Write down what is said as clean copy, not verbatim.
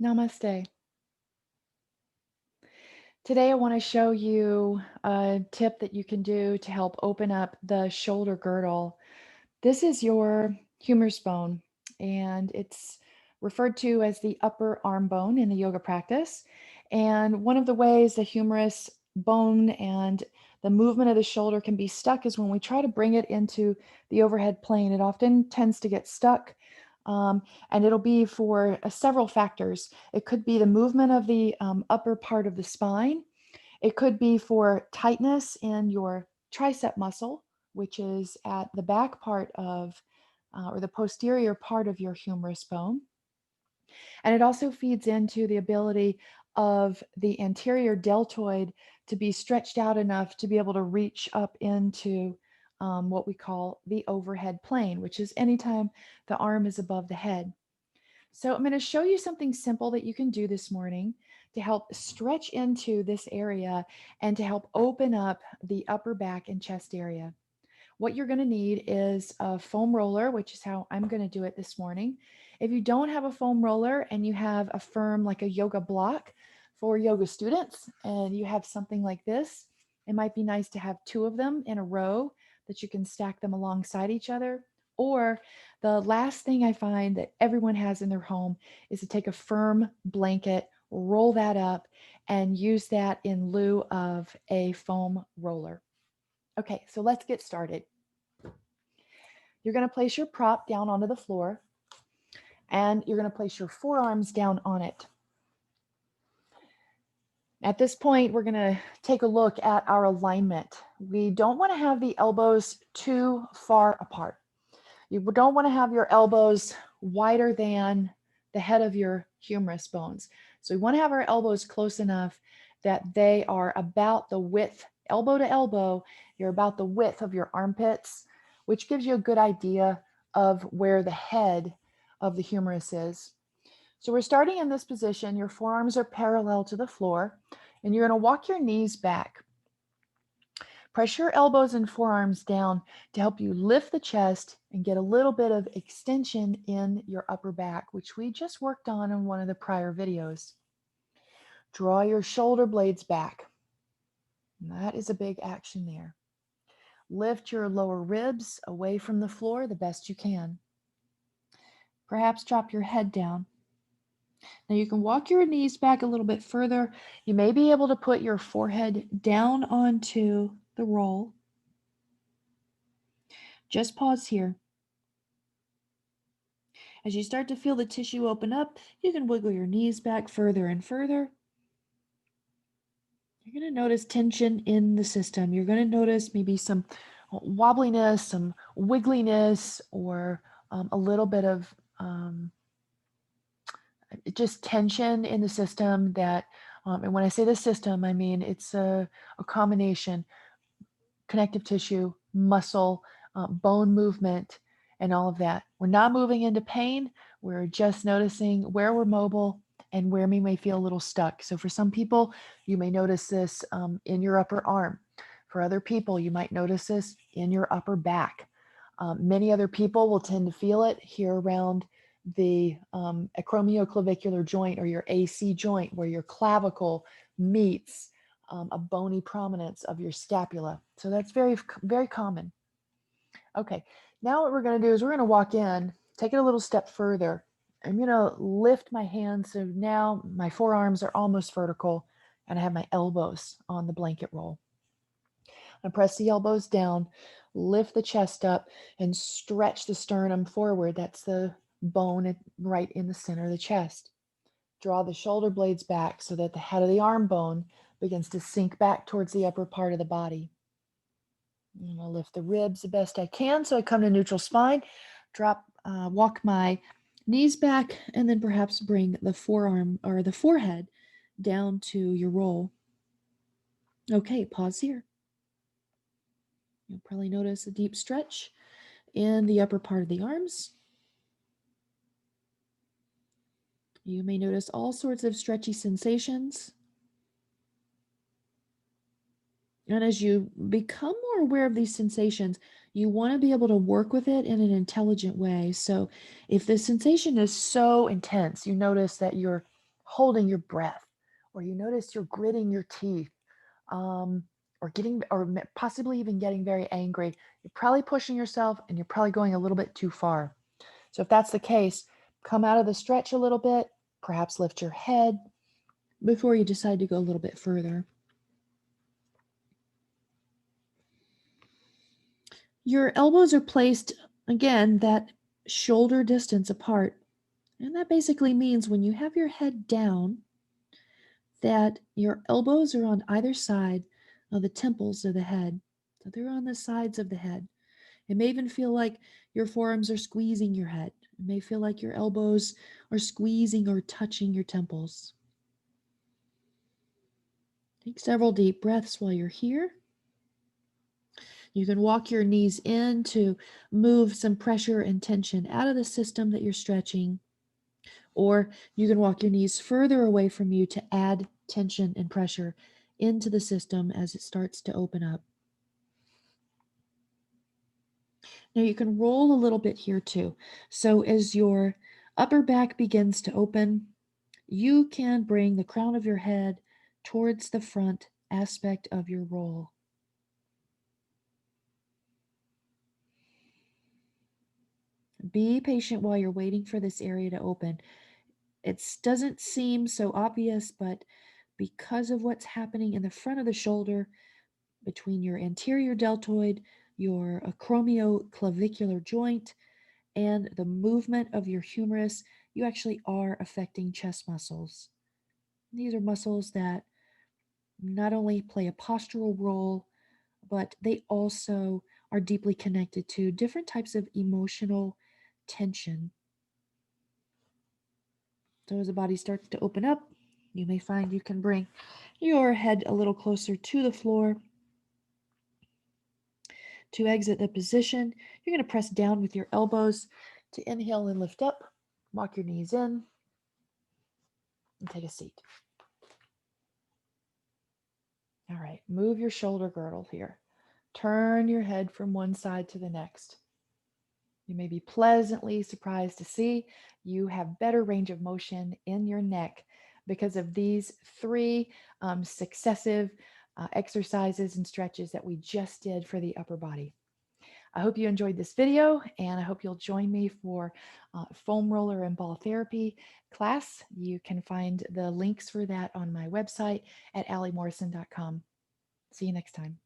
Namaste. Today, I want to show you a tip that you can do to help open up the shoulder girdle. This is your humerus bone, and it's referred to as the upper arm bone in the yoga practice. And one of the ways the humerus bone and the movement of the shoulder can be stuck is when we try to bring it into the overhead plane. It often tends to get stuck, um, and it'll be for several factors. It could be the movement of the upper part of the spine. It could be for tightness in your tricep muscle, which is at the back part of or the posterior part of your humerus bone. And it also feeds into the ability of the anterior deltoid to be stretched out enough to be able to reach up into what we call the overhead plane, which is anytime the arm is above the head. So I'm going to show you something simple that you can do this morning to help stretch into this area and to help open up the upper back and chest area. What you're going to need is a foam roller, which is how I'm going to do it this morning. If you don't have a foam roller and you have a firm like a yoga block for yoga students and you have something like this, it might be nice to have two of them in a row that you can stack them alongside each other. Or the last thing I find that everyone has in their home is to take a firm blanket, roll that up, and use that in lieu of a foam roller. Okay, so let's get started. You're going to place your prop down onto the floor and you're going to place your forearms down on it. At this point, we're going to take a look at our alignment. We don't want to have the elbows too far apart. You don't want to have your elbows wider than the head of your humerus bones. So we want to have our elbows close enough that they are about the width, elbow to elbow, you're about the width of your armpits, which gives you a good idea of where the head of the humerus is. So we're starting in this position. Your forearms are parallel to the floor, and you're going to walk your knees back. Press your elbows and forearms down to help you lift the chest and get a little bit of extension in your upper back, which we just worked on in one of the prior videos. Draw your shoulder blades back. And that is a big action there. Lift your lower ribs away from the floor the best you can. Perhaps drop your head down. Now you can walk your knees back a little bit further. You may be able to put your forehead down onto the roll. Just pause here. As you start to feel the tissue open up, you can wiggle your knees back further and further. You're going to notice tension in the system. You're going to notice maybe some wobbliness, some wiggliness, or a little bit of just tension in the system that, and when I say the system, I mean it's a combination, connective tissue, muscle, bone movement, and all of that. We're not moving into pain. We're just noticing where we're mobile and where we may feel a little stuck. So for some people, you may notice this in your upper arm. For other people, you might notice this in your upper back. Many other people will tend to feel it here around the acromioclavicular joint or your AC joint where your clavicle meets a bony prominence of your scapula. So that's very, very common. Okay, now what we're going to do is we're going to walk in, take it a little step further. I'm going to lift my hands so now my forearms are almost vertical and I have my elbows on the blanket roll. I'm going to press the elbows down, lift the chest up, and stretch the sternum forward. That's the bone right in the center of the chest. Draw the shoulder blades back so that the head of the arm bone begins to sink back towards the upper part of the body. I'm going to lift the ribs the best I can so I come to neutral spine. Walk my knees back, and then perhaps bring the forearm or the forehead down to your roll. Okay, pause here. You'll probably notice a deep stretch in the upper part of the arms. You may notice all sorts of stretchy sensations. And as you become more aware of these sensations, you want to be able to work with it in an intelligent way. So if the sensation is so intense, you notice that you're holding your breath, or you notice you're gritting your teeth, um, or possibly even getting very angry, you're probably pushing yourself and you're probably going a little bit too far. So if that's the case, come out of the stretch a little bit, perhaps lift your head before you decide to go a little bit further. Your elbows are placed, again, that shoulder distance apart. And that basically means when you have your head down, that your elbows are on either side of the temples of the head. So they're on the sides of the head. It may even feel like your forearms are squeezing your head. It may feel like your elbows are squeezing or touching your temples. Take several deep breaths while you're here. You can walk your knees in to move some pressure and tension out of the system that you're stretching, or you can walk your knees further away from you to add tension and pressure into the system as it starts to open up. Now you can roll a little bit here too. So as your upper back begins to open, you can bring the crown of your head towards the front aspect of your roll. Be patient while you're waiting for this area to open. It doesn't seem so obvious, but because of what's happening in the front of the shoulder, between your anterior deltoid, your acromioclavicular joint, and the movement of your humerus, you actually are affecting chest muscles. These are muscles that not only play a postural role, but they also are deeply connected to different types of emotional tension. So as the body starts to open up, you may find you can bring your head a little closer to the floor. To exit the position, you're going to press down with your elbows to inhale and lift up. Walk your knees in and take a seat. All right, move your shoulder girdle here. Turn your head from one side to the next. You may be pleasantly surprised to see you have better range of motion in your neck because of these three successive exercises and stretches that we just did for the upper body. I hope you enjoyed this video, and I hope you'll join me for foam roller and ball therapy class. You can find the links for that on my website at alliemorrison.com. See you next time.